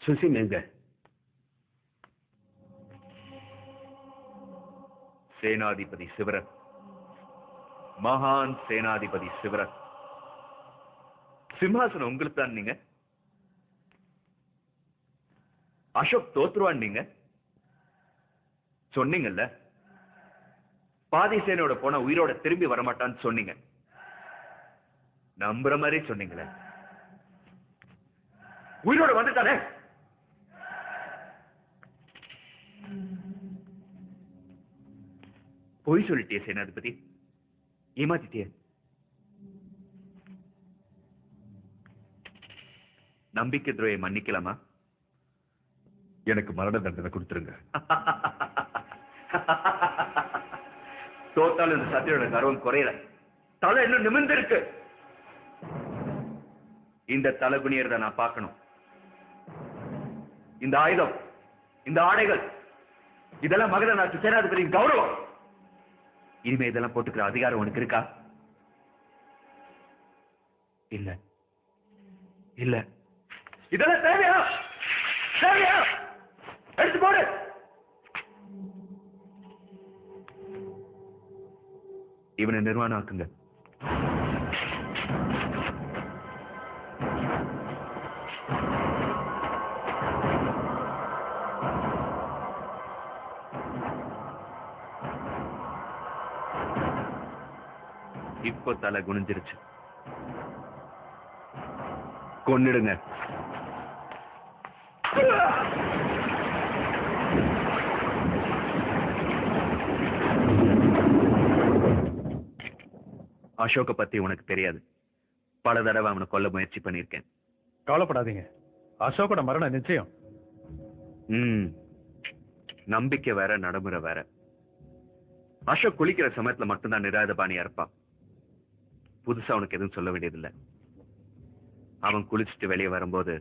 சுசிம் எங்க? சேனாதிபதி சிவரன், மகான் சேனாதிபதி சிவரன். சிம்ஹாசனம் உங்களுக்கு தான். நீங்க அசோக் தோத்துருவான் நீங்க சொன்னீங்கல்ல. பாதி சேனையோட போனா உயிரோட திரும்பி வரமாட்டான்னு சொன்னீங்க. நம்புற மாதிரி சொன்னீங்களே. உயிரோட வந்துட்டானே. பொய் சொல்லிட்டிய சேனாதிபதி, ஏமாத்திட்டிய. நம்பிக்கை துரோயை மன்னிக்கலாமா? எனக்கு மரண தண்டனை கொடுத்துருங்க. தோத்தால் இந்த சத்தியோட கர்வம் குறையல. தலை இன்னும் நிமிர்ந்து இருக்கு. இந்த தலை குனியறத நான் பார்க்கணும். இந்த ஆயுதம், இந்த ஆடைகள், இதெல்லாம் மகத நாட்டு சேனாதிபதியின் கௌரவம். இனிமே இதெல்லாம் போட்டுக்கிற அதிகாரம் உனக்கு இருக்கா? இல்ல இல்ல. இதெல்லாம் தேவையா? தேவையா? எடுத்து போடு. இவனை நிர்வாணம் ஆக்குங்க. இப்போ தலை குனிஞ்சிருச்சு. கொன்னிடுங்க. அசோக பத்தி உனக்கு தெரியாது. பல தடவை அவனை கொல்ல முயற்சி பண்ணியிருக்கேன். கவலைப்படாதீங்க, அசோகோட மரணம் நிச்சயம். நம்பிக்கை வேற, நடைமுறை வேற. அசோக் குளிக்கிற சமயத்துல மட்டும்தான் நிராயுதபாணியா இருப்பான். புதுசா அவனுக்கு எதுவும் சொல்ல வேண்டியதில்லை. அவன் குளிச்சுட்டு வெளியே வரும்போது